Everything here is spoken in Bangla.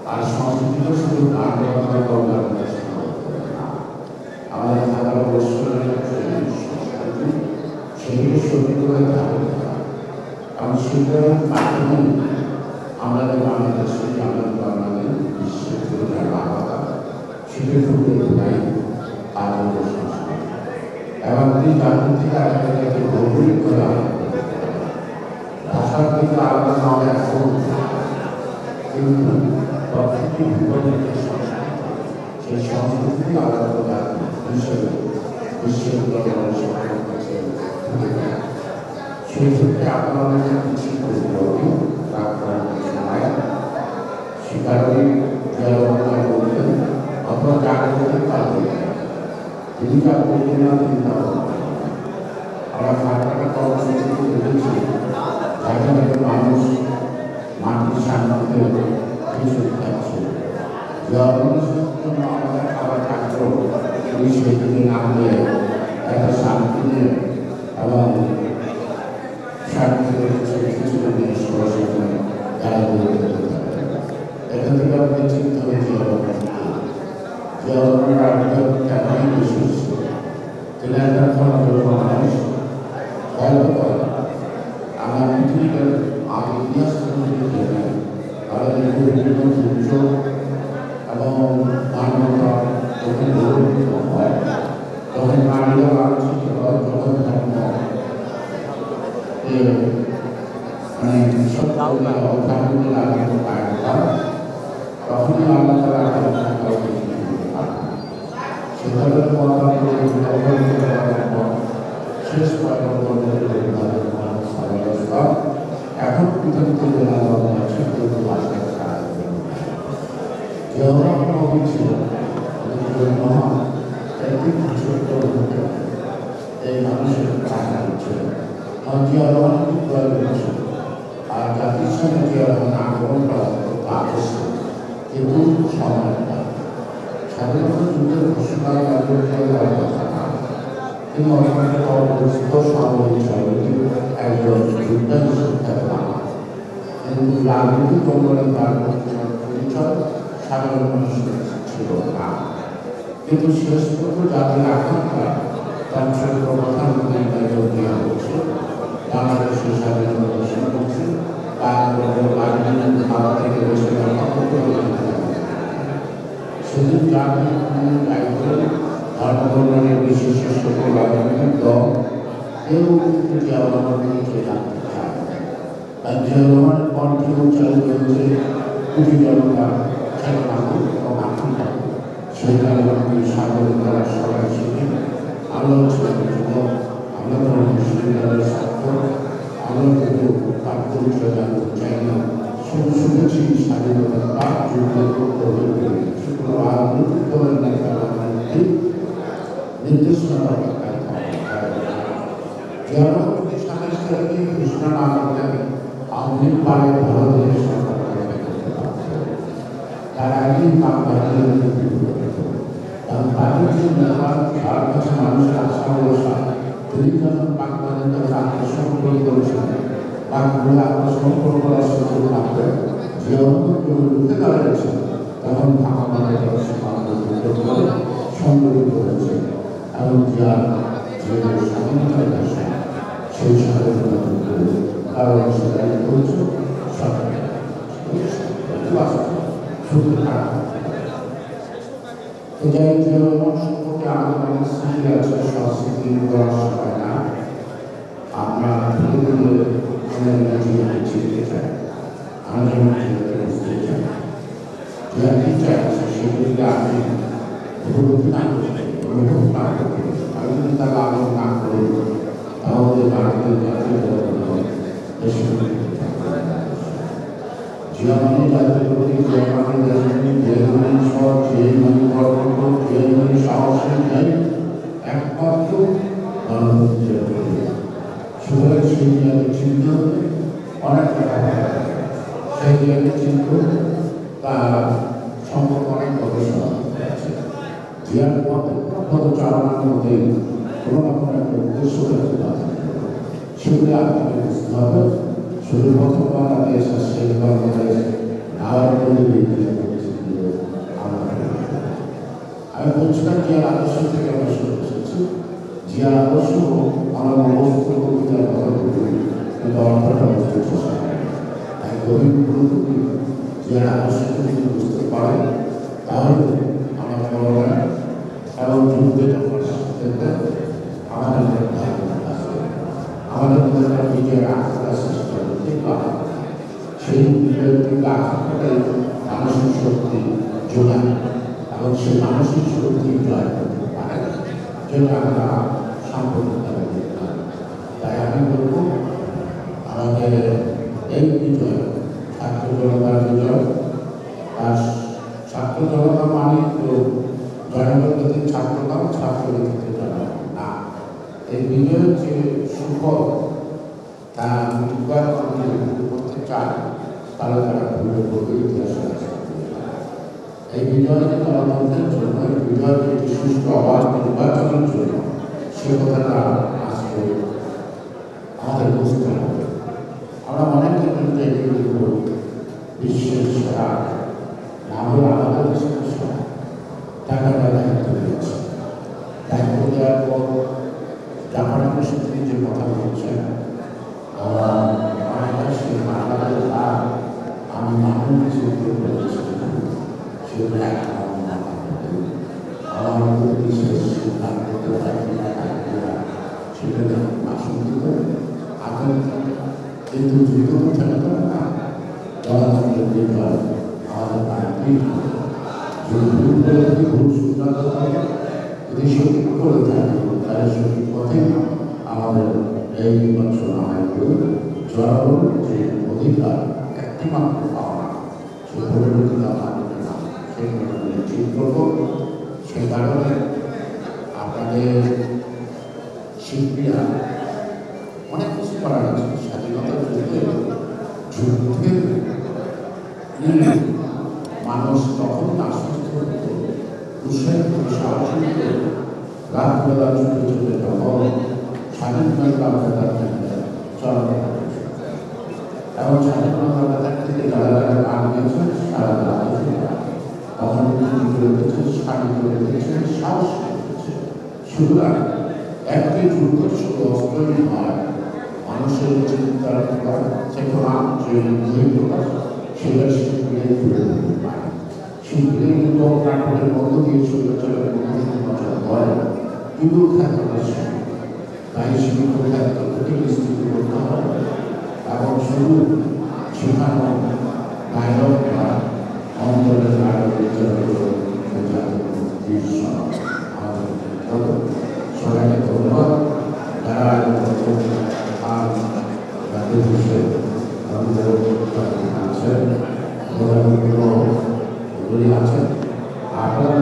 আর সংস্কৃতিও শুধু গান গাওয়ার আমাদের থাকার অবশ্যই সংস্কৃতি সেগুলো সত্যি করে থাকবে কারণ সেটার মাধ্যমে আমাদের বাংলাদেশে আমাদের বাঙালি বিশ্বের জন্য আলাদা সেটা খুবই নাই আলাদা সংস্কৃতি এবং এই জাতির থেকে আলাদাকে ভৌগোলিক করে আলাদা ভাষার থেকে আলাদা নয় এখন কিন্তু প্রকৃতি ভূগোলের যে সংস্কৃতি সেই সংস্কৃতি আলাদা হিসেবে বিশ্বের দরবারে সবার কাছে সেই ক্ষেত্রে আপনাদের কিছু করতে তার সময় শিকারী জলবায়ু বলতেন অথবা জাগতিক পালন তিনি যা বলতেন না তিনি তা আমরা ফাঁকা কর্মসূচিতে দেখেছি যেখানে মানুষ মাটির সান্নিধ্যে কিছু খাচ্ছে জন্মের জন্য আমাদের খাবার থাকলেও তিনি সেদিকে নাম দিয়ে একটা শান্তি নিয়ে এবং শান্তি কিছু জিনিস সেখানে তারা এখান থেকে আপনি চিন্তা হয়েছে যে আমাদের কেমন বেশি তিনি একটা মানুষ গল্প করে আমার পৃথিবীর আগে ইতিহাস তাদের বিভিন্ন দুর্যোগ এবং মানবতা যখন গৌরবিত হয় তখন নারীরা আলোচিত হয় যখন ধর্ম মানে অধ্যাত্মিক লাগে তখনই আল্লাহ তারা সেভাবে শেষ এখন পৃথিবীতে ছিল এই মানুষের টাকা ছিল আর জাতিসংঘে জিয়ারহমান আন্দোলন করা আবশ্যক কিন্তু সময় স্বাধীনতা যুদ্ধের ঘোষণা করার কথা না তিনি অনেক অবস্থিত সামরিক একজন বিজ্ঞানী শিক্ষা বাংলা কিন্তু রাজনৈতিক অঙ্গনে তার পরিচয় সাধারণ মানুষের ছিল না কিন্তু শেষ পর্যন্ত জাতির আকাঙ্ক্ষা তার ছোট প্রধানমন্ত্রী নির্বাচন দেওয়া হচ্ছে বাংলাদেশের স্বাধীনতা ঘোষণা করছে খাওয়া থেকে বসে সেদিন জাতির দায়িত্ব ধর্মকল্যাণের বিশেষ সকল রাজনৈতিক দল কেউ কিন্তু জিয়াউরহমানকে জানতে চায় আর জিয়াউরহমানের কণ্ঠে উচ্চারিত হয়েছে কুটি জনতা চেতনা এবং আকাঙ্ক্ষা সেই কারণে সাগর করার সবাই ছিলেন আমরা ছিলেন যুবক আমরা তো বিশ্ববিদ্যালয়ের ছাত্র আমরা কিন্তু তার পরিচয় জানতে চাই না শুধু শুনেছি স্বাধীনতার তার যুদ্ধের করতে হয়ে শুধু রাজনৈতিক দলের নেতারা নির্দেশনা ঘোষণা না করলেন আপনি পারে ভারতের সরকার তার আগেই কারণ তাদের যে ব্যাপার তার কাছে মানুষের আশা ভরসা তিনি যখন পাকিস্তানের কাছে আত্মসমর্পণ করেছেন পাকিস্তানে আত্মসমর্পণ করার সুযোগ থাকবে যে অন্তর ঢুকে দাঁড়িয়েছে তখন আমাদের সংগঠিত হয়েছে এবং যার যে স্বাধীনতার ভাষা সেই স্বাধীনতা কারণ সেটাই করেছে শুধু যাই সম্পর্কে আমাদের স্মৃতি আছে সংস্কৃতি হয় না আমরা চিনতে চাই আমরা বুঝতে চাই যাকে চাইছে সেগুলিকে আমি উপলব্ধি না করতে অনুভব না করতে আমি যদি তাকে আগ্রহ না করি তাহলে ভারতের জাতীয় জিয়ামানি জাতীয় প্রতি জিয়ামানি জাতি জিয়ামানি সব জিয়ামানি কর্মঠ জিয়ামানি সাহসী নেই একমাত্র সুতরাং সেই জায়গায় চিন্তা হতে অনেক টাকা সেই জায়গায় চিন্তা তার সম্পর্ক অনেক গবেষণা আছে জিয়ার গত চালনার মধ্যে কোনো না কোনো একটা উদ্দেশ্য থাকতে পারে সেগুলি আপনাকে বুঝতে হবে শুধু প্রথম বাংলাদেশ আর শেষ বাংলাদেশ আবার নিজের আদর্শকে যদি বুঝতে পারে তাহলে আমার মনে হয় এবং যুদ্ধে যখন আমাদের মধ্যে আমাদের মধ্যে নিজের আত্মা সৃষ্টি করতে পারে সেই বিজয়ের থেকে আকাঙ্ক্ষাটাই মানসিক শক্তি যোগান এবং সেই মানসিক শক্তি জয় করতে পারে যেটা আমরা সাম্প্রতিকভাবে দেখলাম। তাই আমি বলবো আমাদের এই বিজয় ছাত্র জনতার বিজয় আর ছাত্র জনতা মানে তো জনগণকে ছাত্রতাম ছাত্রীকে জনগণ না, এই বিজয়ের যে সুফল তা নির্বাহ করতে চায় তাহলে তারা ভুলে করবে ইতিহাসে আছে। এই বিজয়কে গণতন্ত্রের জন্য এই বিজয়কে একটি সুষ্ঠু অবাধ নির্বাচনের জন্য সে কথাটা আজকে আমাদের বুঝতে হবে। আমরা অনেক ক্ষেত্রে এটি বিশ্বের সেরা নামের আলাদা দেশের সেরা টাকাটা দায়িত্ব দিয়েছে। দায়িত্ব দেওয়ার পর জাপানি প্রশিক্ষণ যে কথা বলছেন আমি মানুষ হিসেবে বলেছি সেগুলো আমার বিশেষ সিদ্ধান্ত সেখানে আশঙ্কিত আতঙ্ক কিন্তু যুদ্ধ থাকে না গণতন্ত্রের বিজয় আমাদের বাড়িতেই যদি ভুল সিদ্ধান্ত থাকে যদি সঠিক করে থাকে তাহলে সঠিক পথে আমাদের এই নির্বাচন আমাদের জনগণ যে অধিকার একটিমাত্র পাওয়া সে পরিবর্তিত আমাদের না সেগুলো নিশ্চিত করব। সে কারণে আপনাদের শিল্পীরা অনেক কিছু করা গেছে স্বাধীনতার যুদ্ধের মানুষ তখন আশ্বস্ত হতো উৎসাহিত সাহসী রাতবেলা ছুটে ছুটে যখন স্বাধীনতা চলন এবং স্বাধীনতা থেকে যারা যারা গান গেছেন তারা তখন করে দিয়েছে শাড়ি করে দিয়েছে সাহস করেছে। সুতরাং একটি যুদ্ধ শুধু অস্ত্রই নয়, মানুষের চিন্তার চেতনা যে প্রকাশ সেটা শিল্পীরাই তুলে ধরতে পারে। শিল্পীদের কিন্তু নাটকের মধ্য দিয়ে সৌন্দর্যের অনুসন্ধান হয় কিন্তু খ্যাতদের সঙ্গে তাই শিল্প খ্যাতকে বিস্তৃত করতে হবে এবং শুধু শেখানো নায়ক বা অন্তরের নায়কের সবাইকে ধন্যবাদ। যারা আছেন আপনারা